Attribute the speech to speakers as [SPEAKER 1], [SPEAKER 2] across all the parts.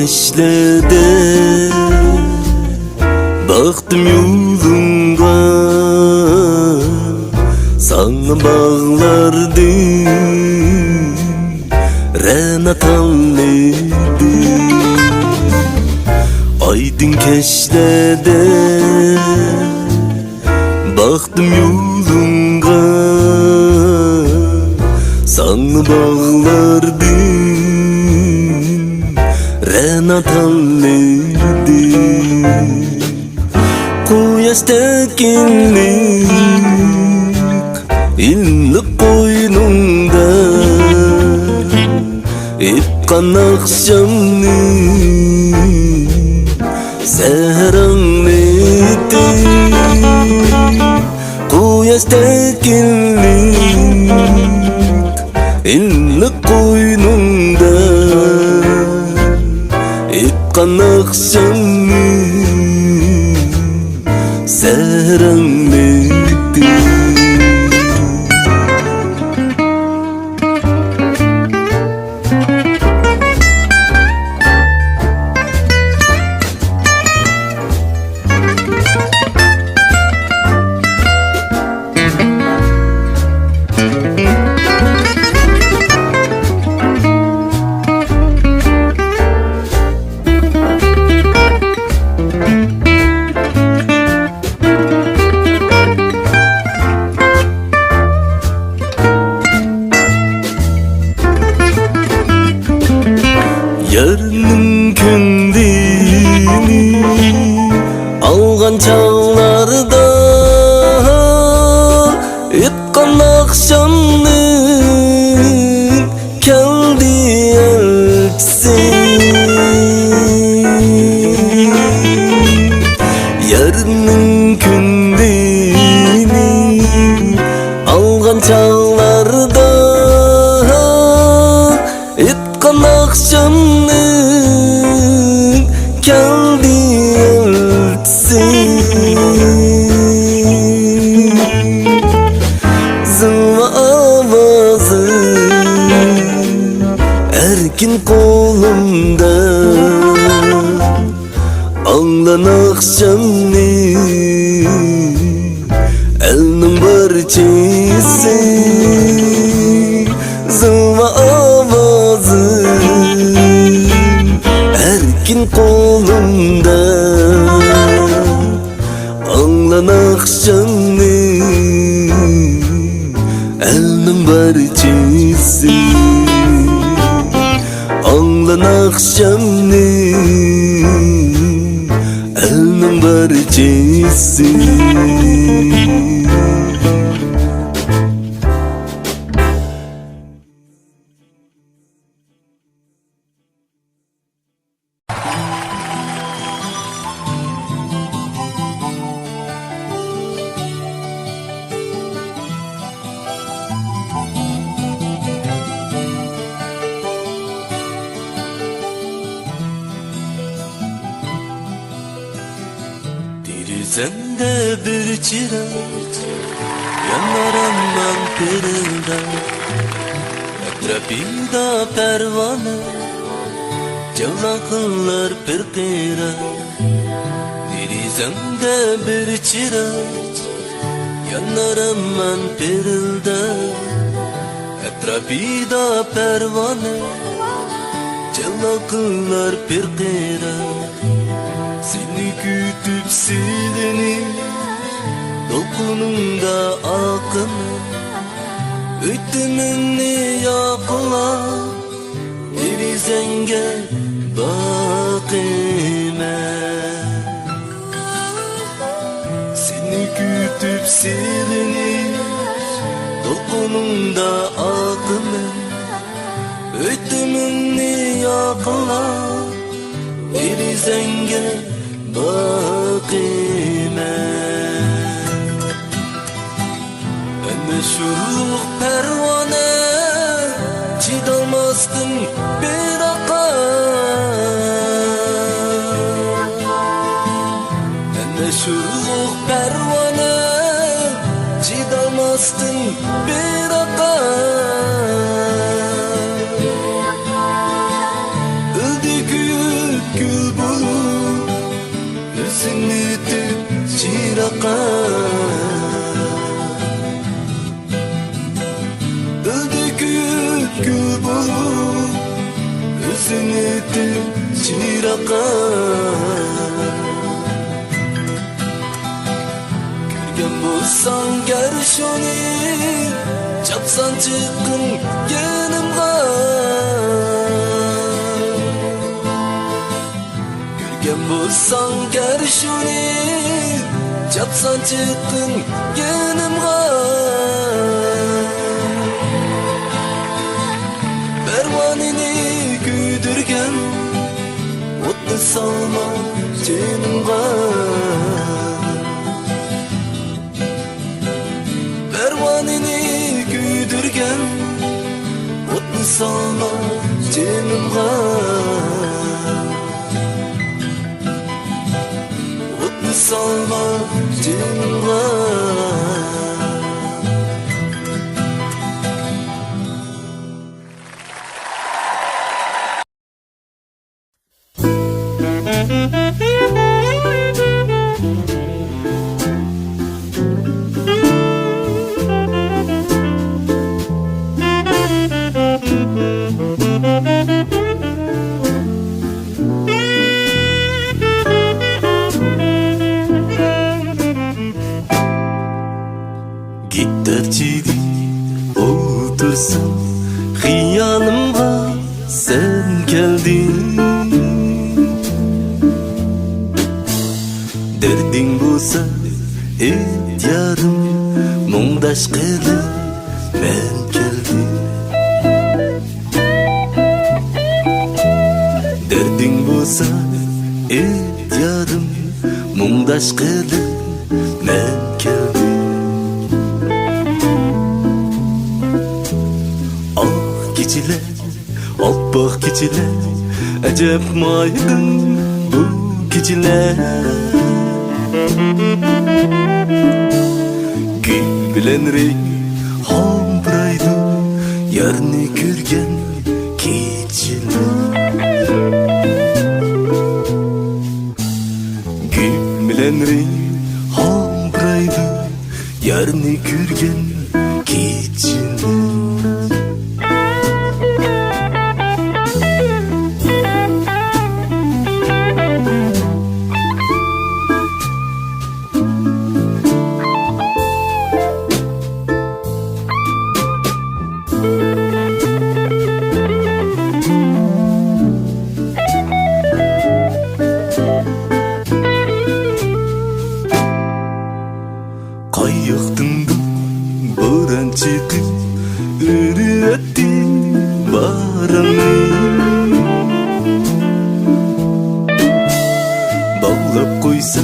[SPEAKER 1] keşlerde baktım yolunga, sana bağlardım, renatalıydım. Aydın keşlerde baktım yolunga, sana bağlardım, renatalıydım. Kuyaş tekinlik illik koynumda, ipkan akşamning seheranlıydı. Kuyaş tekinlik illik koynumda, ipkan akşamning seheranlıydı. Yarının kendini algan çağlarda, ipkan akşamning keldi elçisi. Yarının kendini algan çağlarda, ipkan akşamning keldi elçisi. Zılva avazı erkin kolumda, anlan akşamning elning barchisi. Zılva avazı erkin kolumda, anlan akşamning elning barchisi. Anlan akşamning elning barchisi. Sende bir çırak yanar aman perildan, etrafında pervane çalaklar perkira. Derizemde bir çırak yanar aman perildan, etrafında pervane çalaklar perkira. Seni kütüp sileni dokunumda akını, ötümünü yakla derizenge bakime. Seni kütüp sileni dokunumda akını, ötümünü yakla derizenge bakime. Meşhurluk pervane çidalmazdım bir akar. Meşhurluk pervane çidalmazdım bir akar. Öldü gün yiraqa Öldü kükü bulup Özünü etip yiraqa Görgen bulsan ger şunu Çapsan çıkın yanımga Görgen bulsan ger şunu Çapsan çıkın yanımga Pervaneni güdürgen Otlu salma canımga Pervaneni güdürgen Otlu salma canımga Otlu salma canımga Gitarcıydı otursun Hıyalımga sen geldin Derdin bulsa et yarım Muңdaş kılıp ben geldim Derdin bulsa et yarım Muңdaş kılıp ben geldim Keçiler, oppoq keçiler Acep maydın bu keçiler Gül bilen reyhan buraydı Yarını görgen keçiler Gül bilen reyhan buraydı Yarını görgen keçiler Çıkıp ürettim barını Bağlap koysa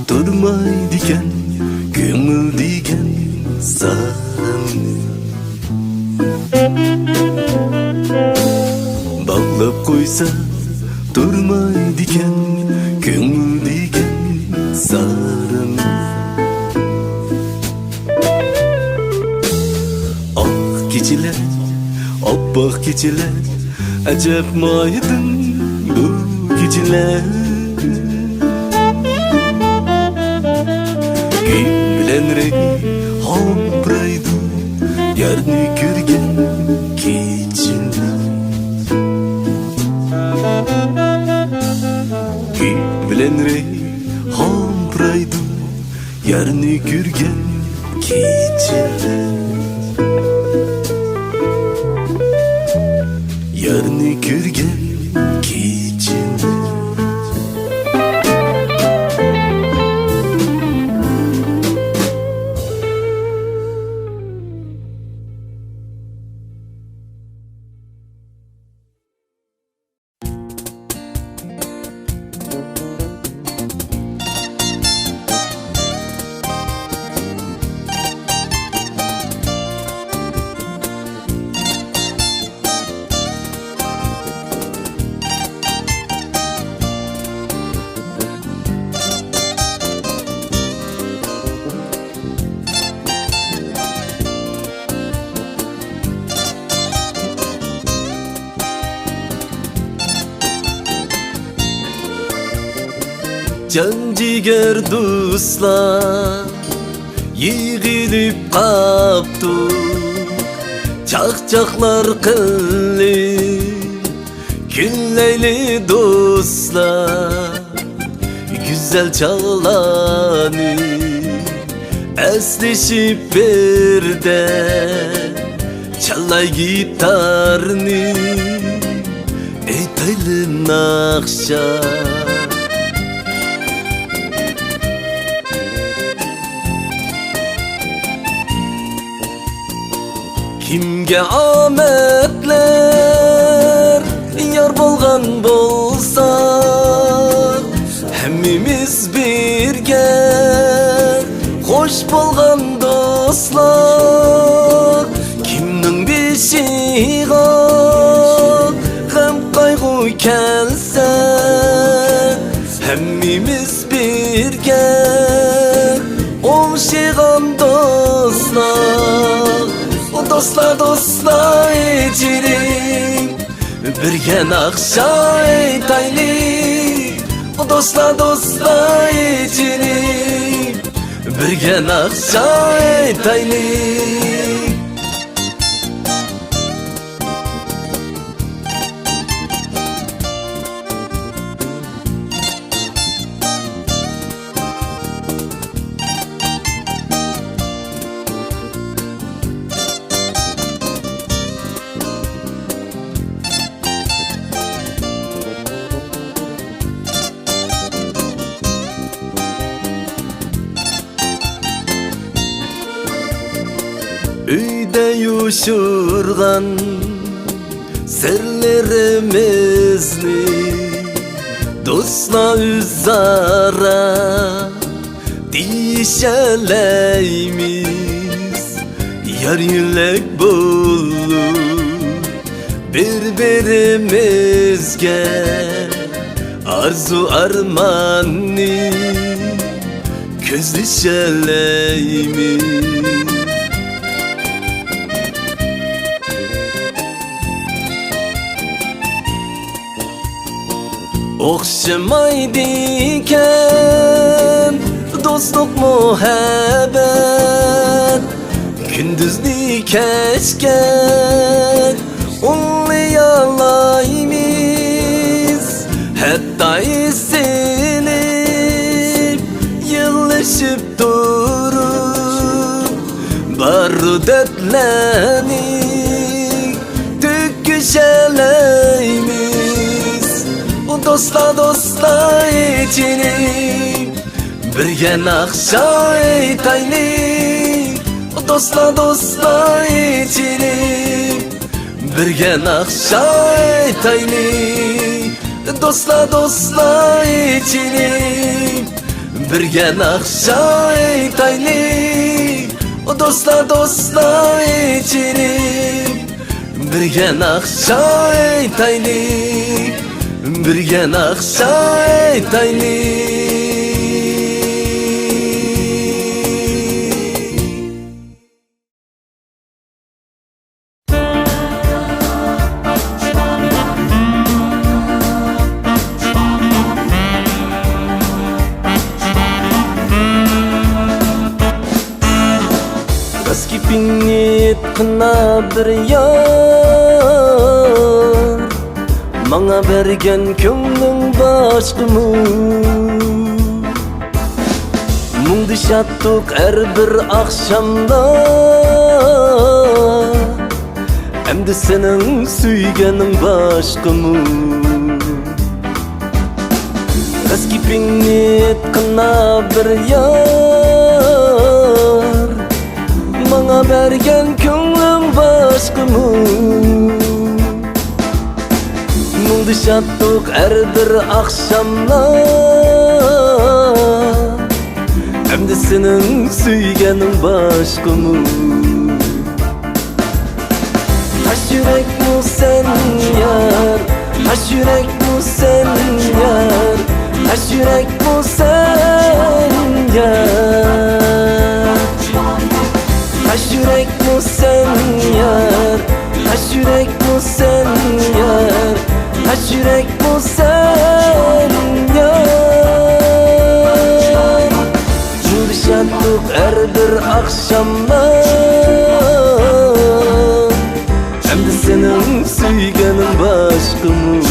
[SPEAKER 1] durmaydiken Köngül diken sarını Bağlap koysa durmaydiken Köngül diken sarını Keçiler, oppoq keçiler Acep maydın bu keçiler Gül bilen reyhan buraydı Yarını görgen keçiler Gül bilen reyhan buraydı Yarını görgen keçiler Yarını görgen keçiler can ciger dostlar yig'ilib qaptuk, chaqchaqlar qilib kunlayli dostlar, güzel çağlarni esleshib birde, chalay gitarni aytayli naqsha. Kimge omadlar yor bo'lgan bo'lsa, hammamiz birga xo'sh bo'lgan do'stlar. Kimning beshig'iga g'am qayg'u kelsa, hammamiz birga o'xshagan do'stlar. Dostlar, dostlar ecirim, birge naqsha aytaylik. Dostlar, dostlar ecirim, birge naqsha aytaylik. Uyda yuşurgan sirlerimizni dostlar üzara dişeleymiz. Yar yürek bulup birbirimizge arzu armanni közleşeleymiz. O'xshamaydi ekan do'stlik muhabbat, kunduzni kechga o'ylayolmaymiz. Hatto esilib yig'lashib turib barudetlarni to'kishalaymiz. Dostlar, dostlar ecirim, birge naqsha aytaylik. Dostlar, dostlar ecirim, birge naqsha aytaylik. Dostlar, dostlar ecirim, birge naqsha aytaylik. Dostlar, dostlar ecirim, birge naqsha aytaylik. Birge naqsha aytaylik. Eski pinit kına bir yar, bana bergen köngling başqımı. Mungdu şattuk her bir akşamda, emdi senin suygening başqımı. Eski pinit kına bir yar, bana bergen köngling başqımı. Mungdu şattuk her bir akşamda, emdi senin suygening başqımı. Taş yürek mu sen yar, taş yürek mu sen yar, taş yürek mu sen yar. Taş yürek mu sen yar, taş yürek mu sen yar, taş yürek mu sen yar. bulduk her bir akşamda. Hem de senin suygenin başkımı.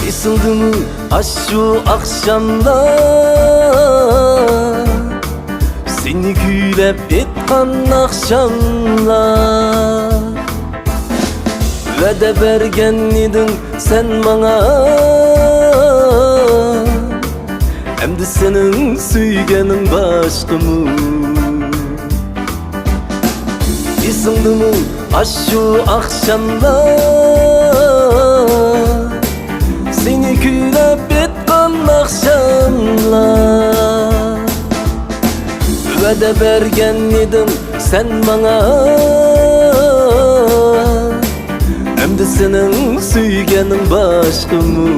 [SPEAKER 1] Isıldı mı aşk şu akşamda, seni güylep etkan akşamlar. Vədə bergen idin sen bana, hem de senin suygenin başkımı. Isıldı mı aşk şu akşamda, seni güylep etkan akşamlar. Vədə bergen idim sen bana, hem de senin suygenin başkımı.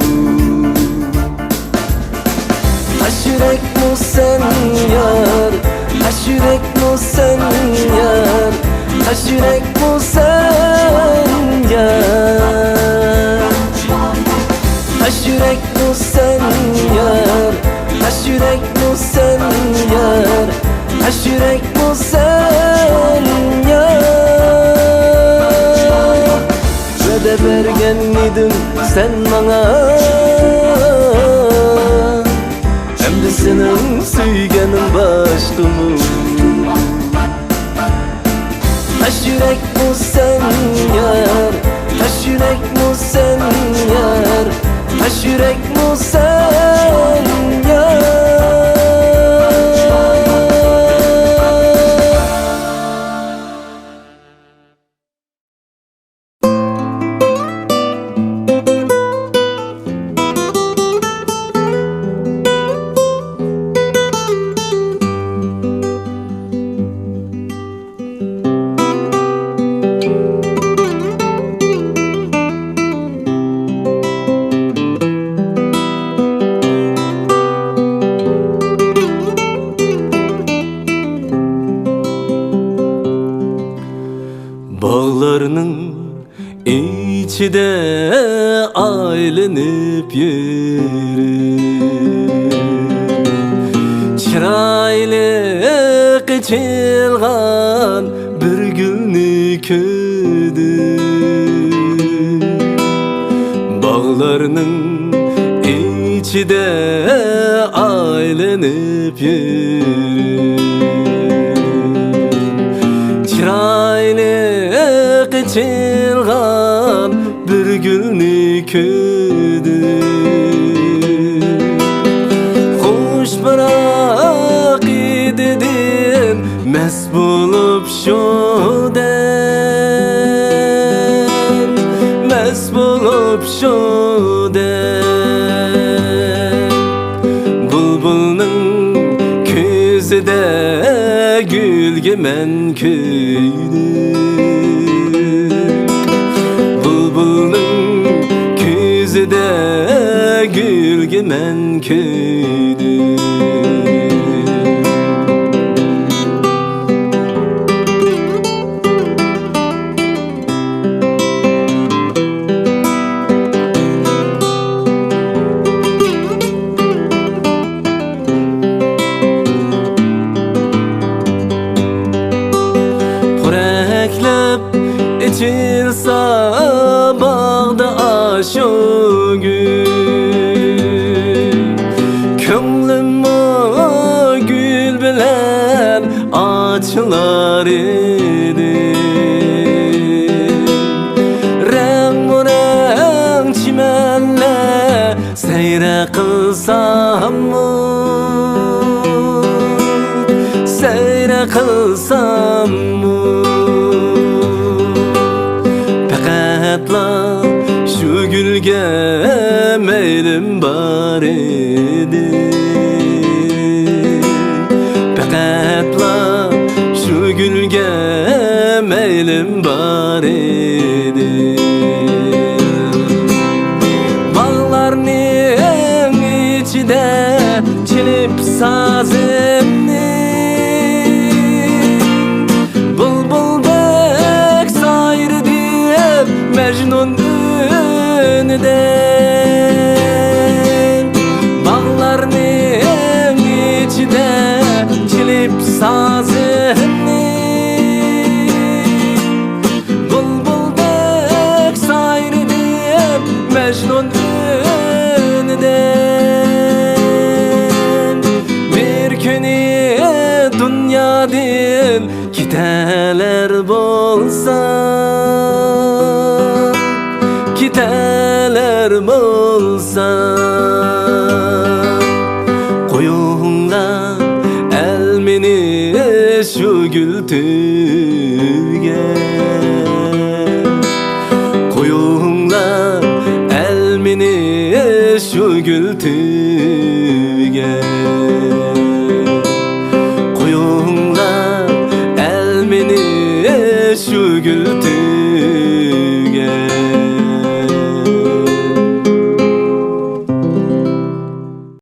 [SPEAKER 1] Taş yürek mu sen yar, taş yürek mu sen yar, taş yürek mu sen yar. Taş yürek mu sen yar, taş yürek mu sen yar, taş yürek mu sen yar. Vədə bergen idin sen bana, hem de senin suygenin başkımı. Taş yürek mu sen yar, taş yürek mu sen yar, taş yürek mu sen yar. Bağlarının içide aylanıp yürü, çıraylı kıçılgan bir gülünü ködü. Bağlarının içide aylanıp yürü, çıraylı kıçılgan bir gülünü ködü. Hoş bırak ididin mest bulup şuden, mest bulup şuden. Bulbulun közüde gülgemen köydü. Bulbulun közüde gülgemen köydü. İçilsa bağda aşo gül, könglim o gül bilen açılar idi. Renk çimenle seyre kılsam mı, seyre kılsam mı? Şu gülge meylim var idi. Pekatla şu gülge meylim var idi. Bağlarını sazimni Bulbuldek sayr diyip Mecnun önüden Bağlarının içinde çilip sazimni Bulbuldek sayr diyip Mecnun önüden Bir günü dünyadan kiteler bolsa Kiteler bolsa Koyunlar elmini şu gültüge Koyunlar elmini şu gültüge